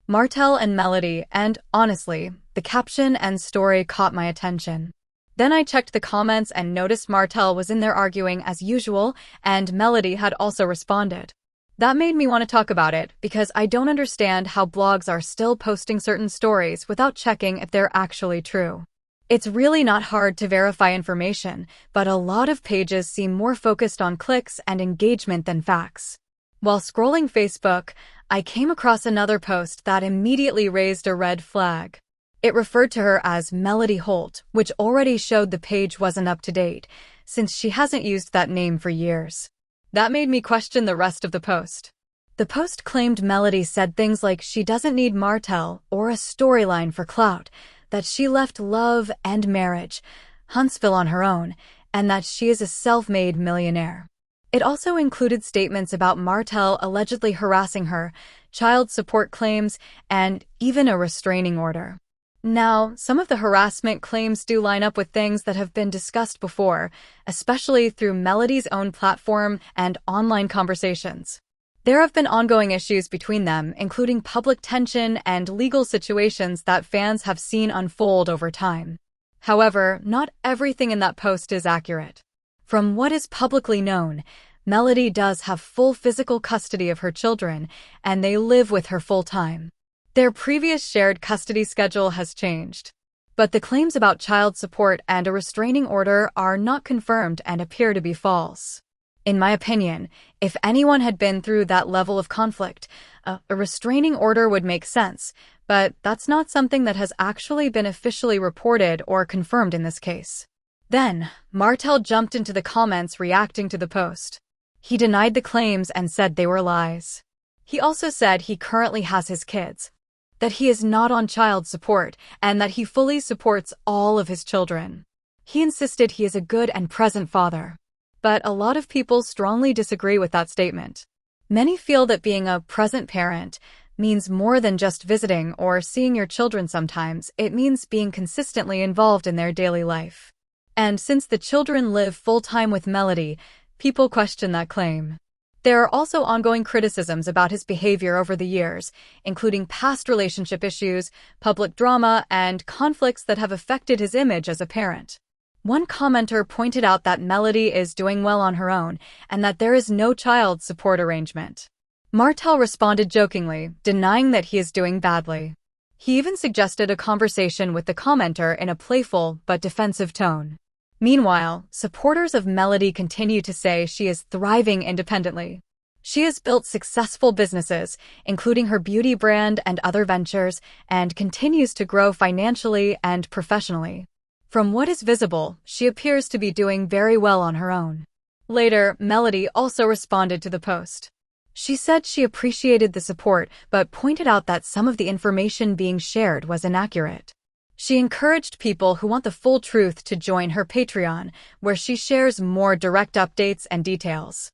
Martell and Melody, and honestly, the caption and story caught my attention. Then I checked the comments and noticed Martell was in there arguing as usual, and Melody had also responded. That made me want to talk about it because I don't understand how blogs are still posting certain stories without checking if they're actually true. It's really not hard to verify information, but a lot of pages seem more focused on clicks and engagement than facts. While scrolling Facebook, I came across another post that immediately raised a red flag. It referred to her as Melody Holt, which already showed the page wasn't up to date, since she hasn't used that name for years. That made me question the rest of the post. The post claimed Melody said things like she doesn't need Martell or a storyline for clout, that she left love and marriage, Huntsville on her own, and that she is a self-made millionaire. It also included statements about Martell allegedly harassing her, child support claims, and even a restraining order. Now, some of the harassment claims do line up with things that have been discussed before, especially through Melody's own platform and online conversations. There have been ongoing issues between them, including public tension and legal situations that fans have seen unfold over time. However, not everything in that post is accurate. From what is publicly known, Melody does have full physical custody of her children, and they live with her full-time. Their previous shared custody schedule has changed. But the claims about child support and a restraining order are not confirmed and appear to be false. In my opinion, if anyone had been through that level of conflict, a restraining order would make sense, but that's not something that has actually been officially reported or confirmed in this case. Then, Martell jumped into the comments reacting to the post. He denied the claims and said they were lies. He also said he currently has his kids, that he is not on child support, and that he fully supports all of his children. He insisted he is a good and present father. But a lot of people strongly disagree with that statement. Many feel that being a present parent means more than just visiting or seeing your children sometimes. It means being consistently involved in their daily life. And since the children live full-time with Melody, people question that claim. There are also ongoing criticisms about his behavior over the years, including past relationship issues, public drama, and conflicts that have affected his image as a parent. One commenter pointed out that Melody is doing well on her own and that there is no child support arrangement. Martell responded jokingly, denying that he is doing badly. He even suggested a conversation with the commenter in a playful but defensive tone. Meanwhile, supporters of Melody continue to say she is thriving independently. She has built successful businesses, including her beauty brand and other ventures, and continues to grow financially and professionally. From what is visible, she appears to be doing very well on her own. Later, Melody also responded to the post. She said she appreciated the support, but pointed out that some of the information being shared was inaccurate. She encouraged people who want the full truth to join her Patreon, where she shares more direct updates and details.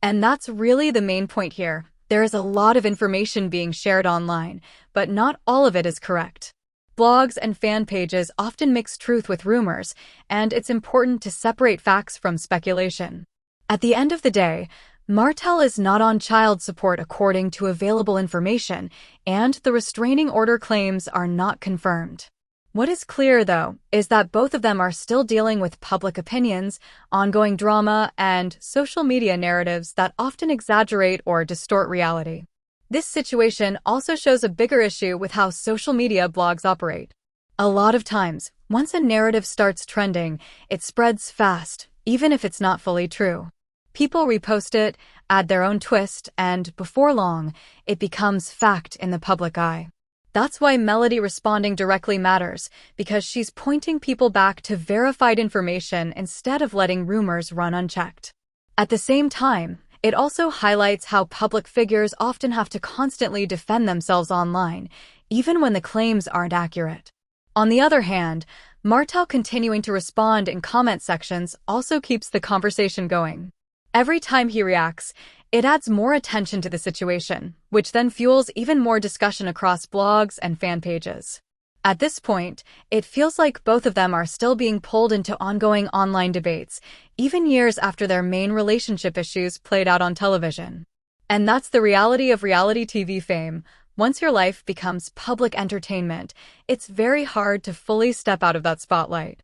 And that's really the main point here. There is a lot of information being shared online, but not all of it is correct. Blogs and fan pages often mix truth with rumors, and it's important to separate facts from speculation. At the end of the day, Martell is not on child support according to available information, and the restraining order claims are not confirmed. What is clear, though, is that both of them are still dealing with public opinions, ongoing drama, and social media narratives that often exaggerate or distort reality. This situation also shows a bigger issue with how social media blogs operate. A lot of times, once a narrative starts trending, it spreads fast, even if it's not fully true. People repost it, add their own twist, and before long, it becomes fact in the public eye. That's why Melody responding directly matters, because she's pointing people back to verified information instead of letting rumors run unchecked. At the same time, it also highlights how public figures often have to constantly defend themselves online, even when the claims aren't accurate. On the other hand, Martell continuing to respond in comment sections also keeps the conversation going. Every time he reacts, it adds more attention to the situation, which then fuels even more discussion across blogs and fan pages. At this point, it feels like both of them are still being pulled into ongoing online debates, even years after their main relationship issues played out on television. And that's the reality of reality TV fame. Once your life becomes public entertainment, it's very hard to fully step out of that spotlight.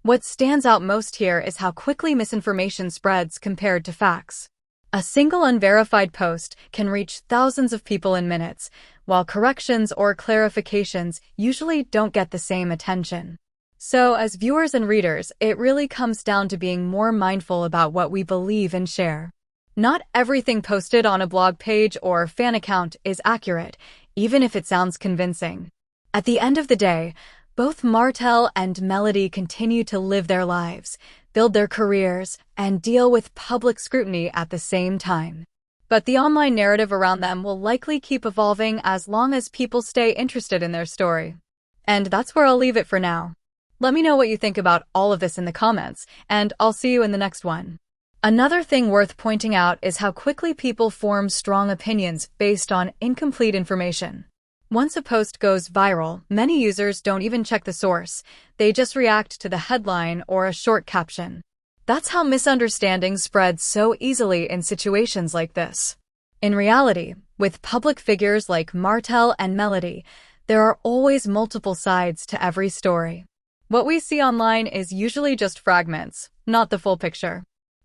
What stands out most here is how quickly misinformation spreads compared to facts. A single unverified post can reach thousands of people in minutes, while corrections or clarifications usually don't get the same attention. So, as viewers and readers, it really comes down to being more mindful about what we believe and share. Not everything posted on a blog page or fan account is accurate, even if it sounds convincing. At the end of the day, both Martell and Melody continue to live their lives, build their careers, and deal with public scrutiny at the same time. But the online narrative around them will likely keep evolving as long as people stay interested in their story. And that's where I'll leave it for now. Let me know what you think about all of this in the comments, and I'll see you in the next one. Another thing worth pointing out is how quickly people form strong opinions based on incomplete information. Once a post goes viral, many users don't even check the source. They just react to the headline or a short caption. That's how misunderstandings spread so easily in situations like this. In reality, with public figures like Martell and Melody, there are always multiple sides to every story. What we see online is usually just fragments, not the full picture.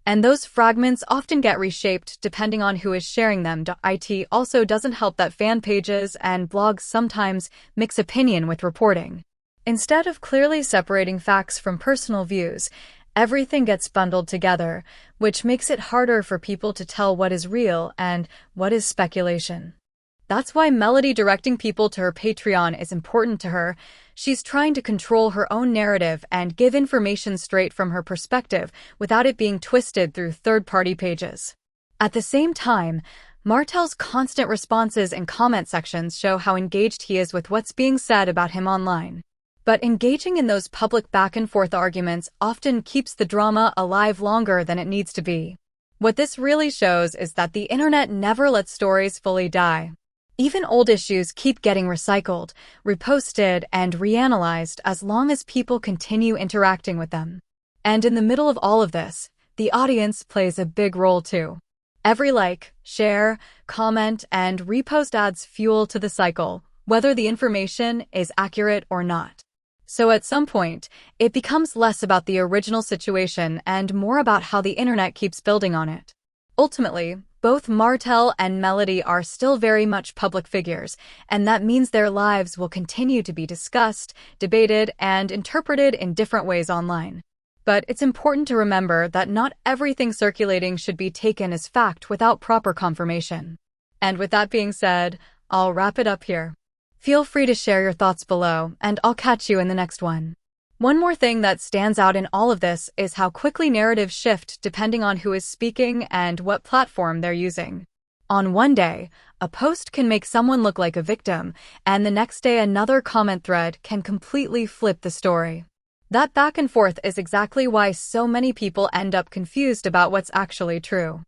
And those fragments often get reshaped depending on who is sharing them. It also doesn't help that fan pages and blogs sometimes mix opinion with reporting. Instead of clearly separating facts from personal views, everything gets bundled together, which makes it harder for people to tell what is real and what is speculation. That's why Melody directing people to her Patreon is important to her. She's trying to control her own narrative and give information straight from her perspective without it being twisted through third-party pages. At the same time, Martell's constant responses and comment sections show how engaged he is with what's being said about him online. But engaging in those public back-and-forth arguments often keeps the drama alive longer than it needs to be. What this really shows is that the internet never lets stories fully die. Even old issues keep getting recycled, reposted, and reanalyzed as long as people continue interacting with them. And in the middle of all of this, the audience plays a big role too. Every like, share, comment, and repost adds fuel to the cycle, whether the information is accurate or not. So at some point, it becomes less about the original situation and more about how the internet keeps building on it. Ultimately, both Martell and Melody are still very much public figures, and that means their lives will continue to be discussed, debated, and interpreted in different ways online. But it's important to remember that not everything circulating should be taken as fact without proper confirmation. And with that being said, I'll wrap it up here. Feel free to share your thoughts below, and I'll catch you in the next one. One more thing that stands out in all of this is how quickly narratives shift depending on who is speaking and what platform they're using. On one day, a post can make someone look like a victim, and the next day another comment thread can completely flip the story. That back and forth is exactly why so many people end up confused about what's actually true.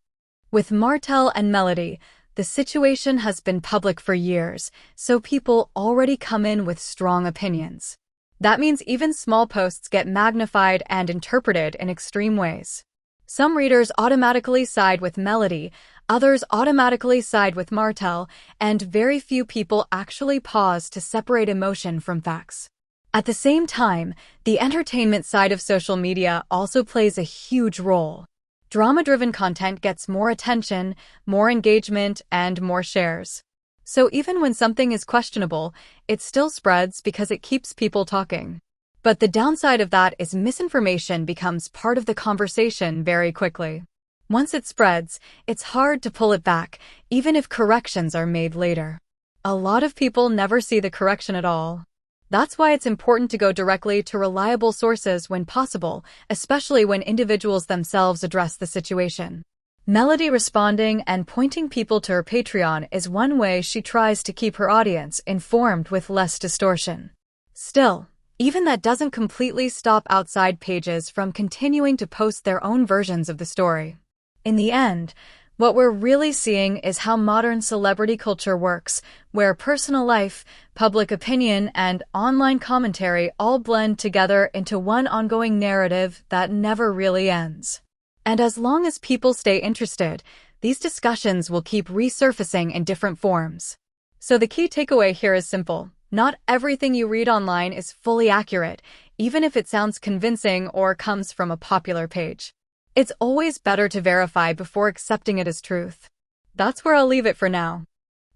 With Martell and Melody, the situation has been public for years, so people already come in with strong opinions. That means even small posts get magnified and interpreted in extreme ways. Some readers automatically side with Melody, others automatically side with Martell, and very few people actually pause to separate emotion from facts. At the same time, the entertainment side of social media also plays a huge role. Drama-driven content gets more attention, more engagement, and more shares. So even when something is questionable, it still spreads because it keeps people talking. But the downside of that is misinformation becomes part of the conversation very quickly. Once it spreads, it's hard to pull it back, even if corrections are made later. A lot of people never see the correction at all. That's why it's important to go directly to reliable sources when possible, especially when individuals themselves address the situation. Melody responding and pointing people to her Patreon is one way she tries to keep her audience informed with less distortion. Still, even that doesn't completely stop outside pages from continuing to post their own versions of the story. In the end, what we're really seeing is how modern celebrity culture works, where personal life, public opinion, and online commentary all blend together into one ongoing narrative that never really ends. And as long as people stay interested, these discussions will keep resurfacing in different forms. So the key takeaway here is simple. Not everything you read online is fully accurate, even if it sounds convincing or comes from a popular page. It's always better to verify before accepting it as truth. That's where I'll leave it for now.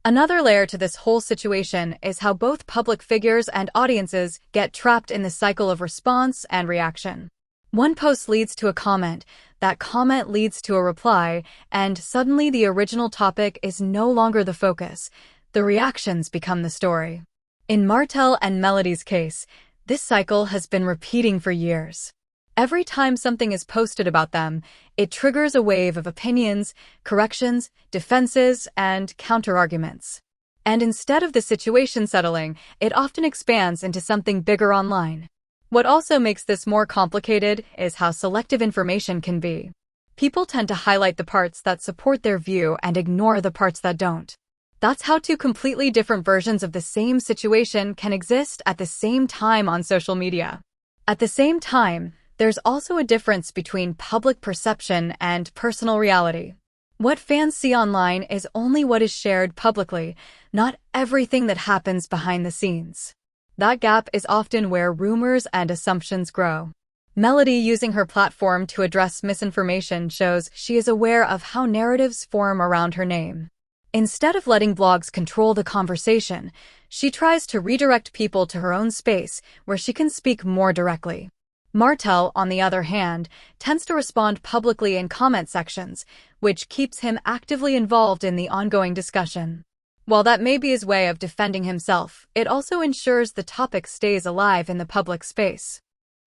Another layer to this whole situation is how both public figures and audiences get trapped in the cycle of response and reaction. One post leads to a comment, that comment leads to a reply, and suddenly the original topic is no longer the focus. The reactions become the story. In Martell and Melody's case, this cycle has been repeating for years. Every time something is posted about them, it triggers a wave of opinions, corrections, defenses, and counterarguments. And instead of the situation settling, it often expands into something bigger online. What also makes this more complicated is how selective information can be. People tend to highlight the parts that support their view and ignore the parts that don't. That's how two completely different versions of the same situation can exist at the same time on social media. At the same time, there's also a difference between public perception and personal reality. What fans see online is only what is shared publicly, not everything that happens behind the scenes. That gap is often where rumors and assumptions grow. Melody, using her platform to address misinformation, shows she is aware of how narratives form around her name. Instead of letting blogs control the conversation, she tries to redirect people to her own space where she can speak more directly. Martell, on the other hand, tends to respond publicly in comment sections, which keeps him actively involved in the ongoing discussion. While that may be his way of defending himself, it also ensures the topic stays alive in the public space.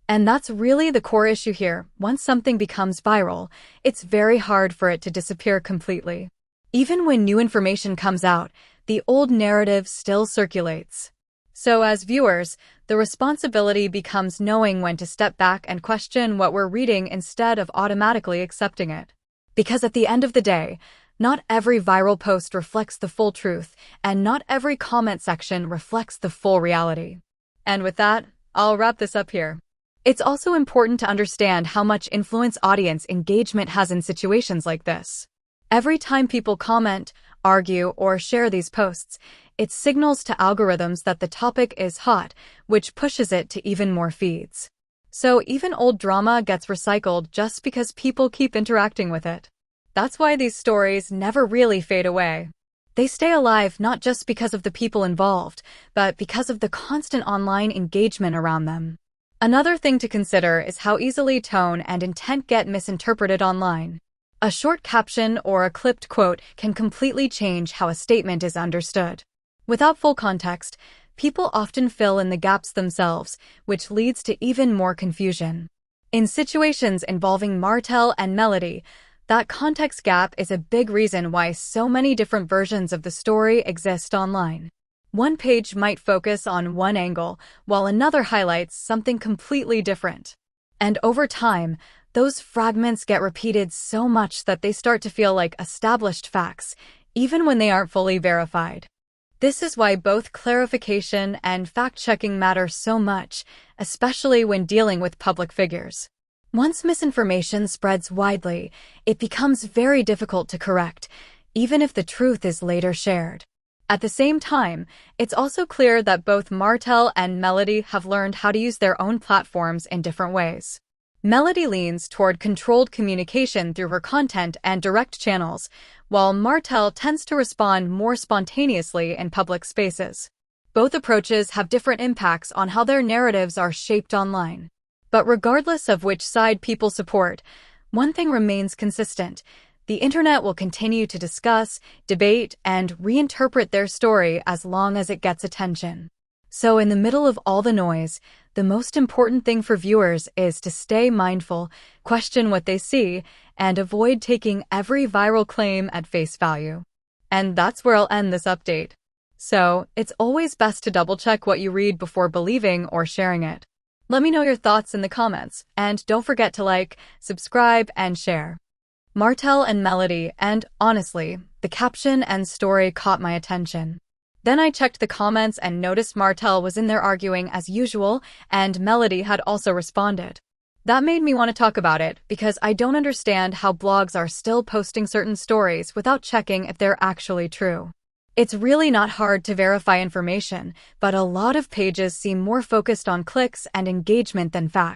And that's really the core issue here. Once something becomes viral, it's very hard for it to disappear completely. Even when new information comes out, the old narrative still circulates. So as viewers, the responsibility becomes knowing when to step back and question what we're reading instead of automatically accepting it. Because at the end of the day, not every viral post reflects the full truth, and not every comment section reflects the full reality. And with that, I'll wrap this up here. It's also important to understand how much influence audience engagement has in situations like this. Every time people comment, argue, or share these posts, it signals to algorithms that the topic is hot, which pushes it to even more feeds. So even old drama gets recycled just because people keep interacting with it. That's why these stories never really fade away. They stay alive not just because of the people involved, but because of the constant online engagement around them. Another thing to consider is how easily tone and intent get misinterpreted online. A short caption or a clipped quote can completely change how a statement is understood. Without full context, people often fill in the gaps themselves, which leads to even more confusion. In situations involving Martell and Melody, that context gap is a big reason why so many different versions of the story exist online. One page might focus on one angle, while another highlights something completely different. And over time, those fragments get repeated so much that they start to feel like established facts, even when they aren't fully verified. This is why both clarification and fact-checking matter so much, especially when dealing with public figures. Once misinformation spreads widely, it becomes very difficult to correct, even if the truth is later shared. At the same time, it's also clear that both Martell and Melody have learned how to use their own platforms in different ways. Melody leans toward controlled communication through her content and direct channels, while Martell tends to respond more spontaneously in public spaces. Both approaches have different impacts on how their narratives are shaped online. But regardless of which side people support, one thing remains consistent. The internet will continue to discuss, debate, and reinterpret their story as long as it gets attention. So in the middle of all the noise, the most important thing for viewers is to stay mindful, question what they see, and avoid taking every viral claim at face value. And that's where I'll end this update. So, it's always best to double-check what you read before believing or sharing it. Let me know your thoughts in the comments, and don't forget to like, subscribe, and share. Martell and Melody, and honestly, the caption and story caught my attention. Then I checked the comments and noticed Martell was in there arguing as usual, and Melody had also responded. That made me want to talk about it, because I don't understand how blogs are still posting certain stories without checking if they're actually true. It's really not hard to verify information, but a lot of pages seem more focused on clicks and engagement than facts.